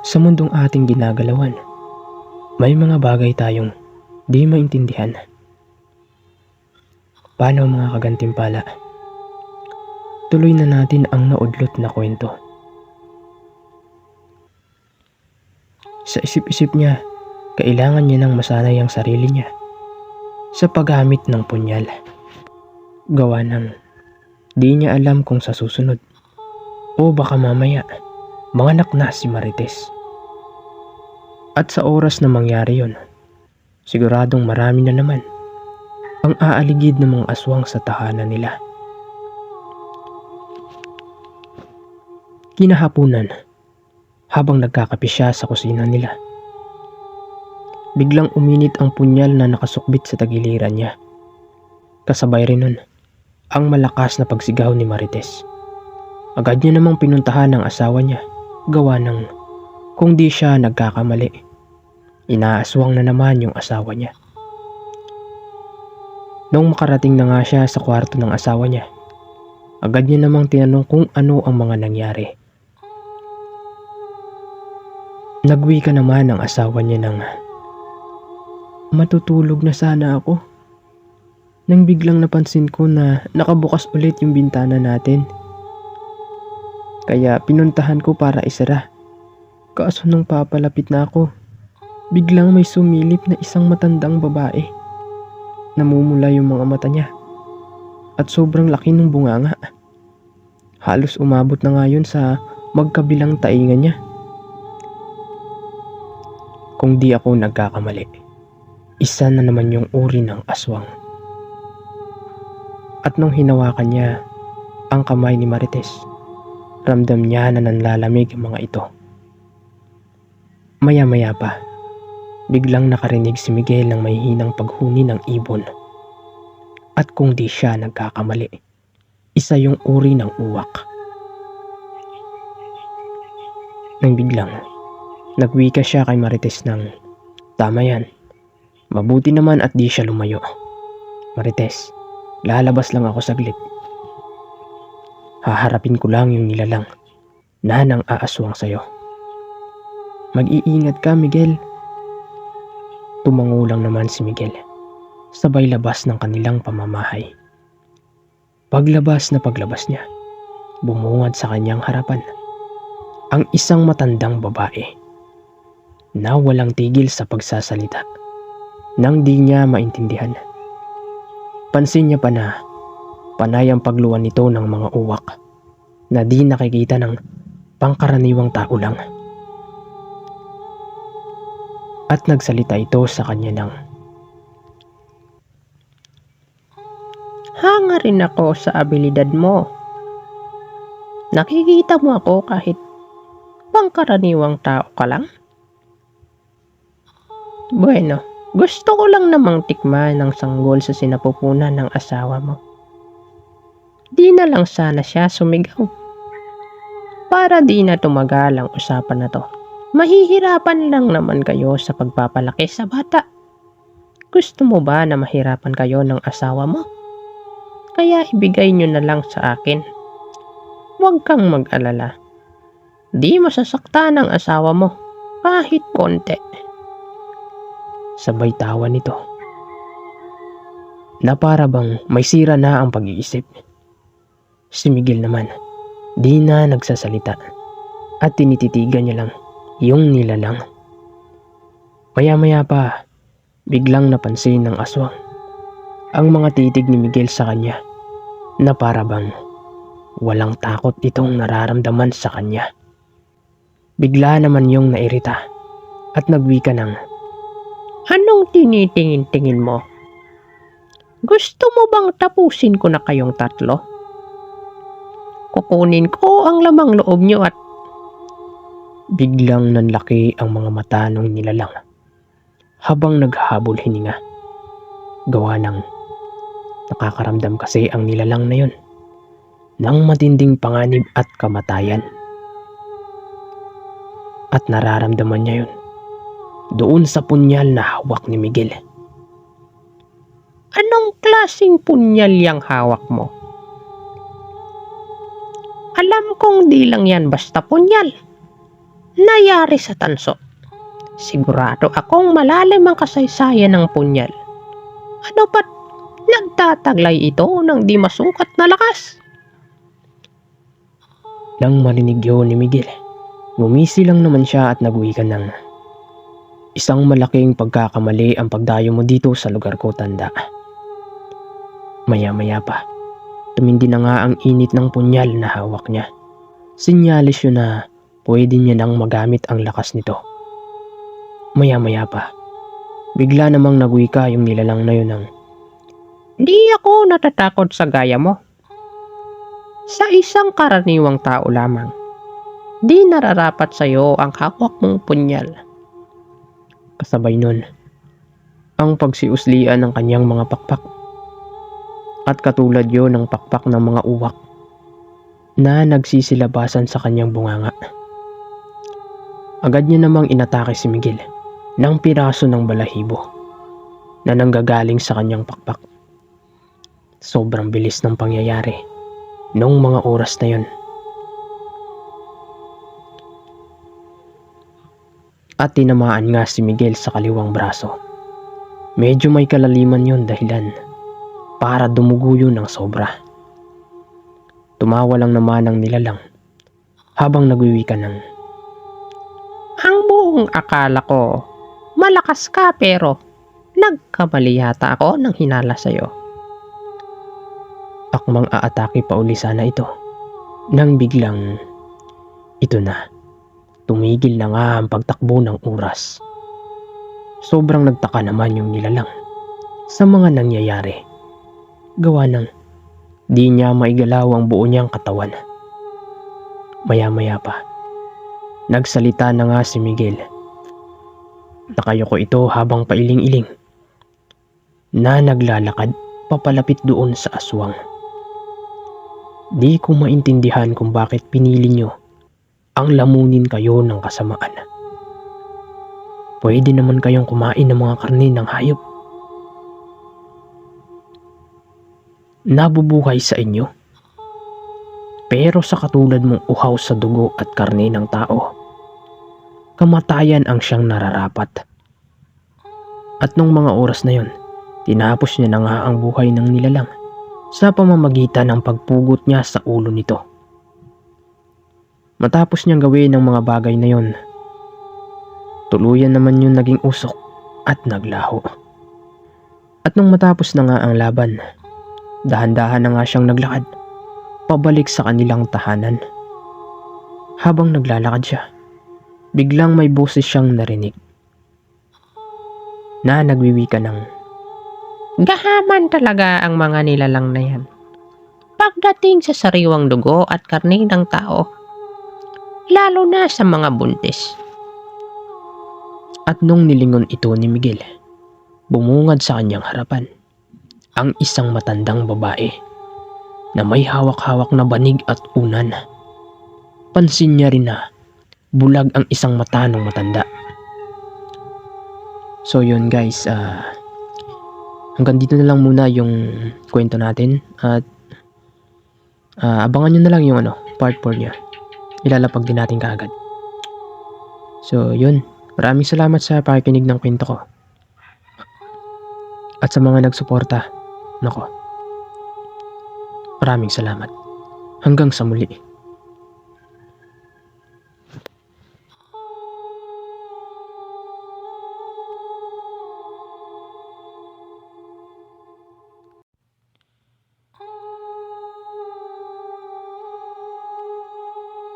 Sa mundong ating ginagalawan, may mga bagay tayong di maintindihan. Paano mga kagantimpala? Tuloy na natin ang naudlot na kwento. Sa isip-isip niya, kailangan niya nang masanay ang sarili niya sa paggamit ng punyal. Gawa ng di niya alam kung sa susunod o baka mamaya manganak na si Marites. At sa oras na mangyari yon, siguradong marami na naman ang aaligid ng mga aswang sa tahanan nila. Kinahapunan, habang nagkakape siya sa kusina nila, biglang uminit ang punyal na nakasukbit sa tagiliran niya. Kasabay rin nun ang malakas na pagsigaw ni Marites. Agad niya namang pinuntahan ang asawa niya, gawa ng kung di siya nagkakamali, inaaswang na naman yung asawa niya. Noong makarating na nga siya sa kwarto ng asawa niya, agad niya namang tinanong kung ano ang mga nangyari. Nagwika naman ang asawa niya ng, "Matutulog na sana ako nang biglang napansin ko na nakabukas ulit yung bintana natin. Kaya pinuntahan ko para isara. Kaso nung papalapit na ako, biglang may sumilip na isang matandang babae. Namumula yung mga mata niya at sobrang laki ng bunganga. Halos umabot na nga yun sa magkabilang taingan niya. Kung di ako nagkakamali, isa na naman yung uri ng aswang." At nung hinawakan niya ang kamay ni Marites, ramdam niya na nanlalamig ang mga ito. Maya-maya pa, biglang nakarinig si Miguel ng may hinang paghuni ng ibon. At kung di siya nagkakamali, isa yung uri ng uwak. Nang biglang, nagwika siya kay Marites ng, "Tama yan. Mabuti naman at di siya lumayo. Marites, lalabas lang ako saglit. Haharapin ko lang yung nilalang na nang aaswang sa'yo. Mag-iingat ka, Miguel." Tumango lang naman si Miguel, sabay labas ng kanilang pamamahay. Paglabas niya, bumungad sa kanyang harapan ang isang matandang babae na walang tigil sa pagsasalita nang di niya maintindihan. Pansin niya pa na panay ang pagluwan nito ng mga uwak na di nakikita ng pangkaraniwang tao lang. At nagsalita ito sa kanya ng, "Hanga rin ako sa abilidad mo. Nakikita mo ako kahit pangkaraniwang tao ka lang? Bueno, gusto ko lang namang tikman ng sanggol sa sinapupunan ng asawa mo. Di na lang sana siya sumigaw. Para di na tumagal ang usapan na to. Mahihirapan lang naman kayo sa pagpapalaki sa bata. Gusto mo ba na mahirapan kayo ng asawa mo? Kaya ibigay nyo na lang sa akin. Huwag kang mag-alala. Di masasaktan ang asawa mo kahit konti." sabay tawa nito, na para bang may sira na ang pag-iisip. Si Miguel naman, di na nagsasalita at tinititigan niya lang yung nilalang. Maya-maya pa, biglang napansin ng aswang ang mga titig ni Miguel sa kanya na para bang walang takot itong nararamdaman sa kanya. Bigla naman yung nairita at nagwika ng, Anong tinitingin-tingin mo? Gusto mo bang tapusin ko na kayong tatlo? Kukunin ko ang lamang loob nyo at biglang nanlaki ang mga mata ng nilalang habang naghahabol hininga. Gawa ng nakakaramdam kasi ang nilalang na yun ng matinding panganib at kamatayan. At nararamdaman niya yun doon sa punyal na hawak ni Miguel. anong klaseng punyal yang hawak mo? Alam kong di lang yan basta punyal. nayari sa tanso. Sigurado akong malalim ang kasaysayan ng punyal. Ano ba't nagtataglay ito ng di masukat na lakas? Nang marinig yun ni Miguel, ngumisi lang naman siya at nagwikan ng, "Isang malaking pagkakamali ang pagdayo mo dito sa lugar ko, tanda." Maya-maya pa, tumindi na nga ang init ng punyal na hawak niya. Sinyalis yun na pwede niya nang magamit ang lakas nito. Maya-maya pa, bigla namang nagwika yung nilalang na yun ng, Di ako natatakot sa gaya mo. Sa isang karaniwang tao lamang, di nararapat sa'yo ang hawak mong punyal. kasabay nun ang pagsiuslian ng kanyang mga pakpak. At katulad yon ng pakpak ng mga uwak na nagsisilabasan sa kanyang bunganga. Agad niya namang inatake si Miguel ng piraso ng balahibo na nanggagaling sa kanyang pakpak. Sobrang bilis ng pangyayari noong mga oras na yon. At tinamaan nga si Miguel sa kaliwang braso. Medyo may kalaliman yon dahilan para dumugo yun ng sobra. Tumawa lang naman ang nilalang habang nagwiwika ng, Ang buong akala ko, malakas ka pero nagkamali yata ako ng hinala sa'yo. akmang aatake pa uli sana ito nang biglang ito na. Tumigil na nga ang pagtakbo ng oras. Sobrang nagtaka naman yung nilalang sa mga nangyayari. Gawa ng di niya maigalaw ang buo niyang katawan. Maya-maya pa, nagsalita na nga si Miguel. Nakayoko ito habang pailing-iling na naglalakad papalapit doon sa aswang. Di ko maintindihan kung bakit pinili niyo ang lamunin kayo ng kasamaan. Pwede naman kayong kumain ng mga karne ng hayop. Nabubuhay sa inyo. Pero sa katulad mong uhaw sa dugo at karne ng tao, kamatayan ang siyang nararapat. At nung mga oras na yon, tinapos niya na nga ang buhay ng nilalang sa pamamagitan ng pagpugot niya sa ulo nito. Matapos niyang gawin ang mga bagay na yon, tuluyan naman yun naging usok at naglaho. At nung matapos na nga ang laban, dahan-dahan na nga siyang naglakad pabalik sa kanilang tahanan. Habang naglalakad siya, biglang may boses siyang narinig na nagwiwika ng, Gahaman talaga ang mga nilalang na yan. Pagdating sa sariwang dugo at karne ng tao, lalo na sa mga buntis. At nung nilingon ito ni Miguel, bumungad sa kanyang harapan ang isang matandang babae na may hawak-hawak na banig at unan. Pansin niya rin na bulag ang isang mata ng matanda. So yun guys, hanggang dito na lang muna yung kwento natin at abangan nyo na lang yung part 4 niya. Ilalapag din natin kaagad. So yun, maraming salamat sa pakikinig ng kwento ko. At sa mga nagsuporta, nako, maraming salamat. Hanggang sa muli.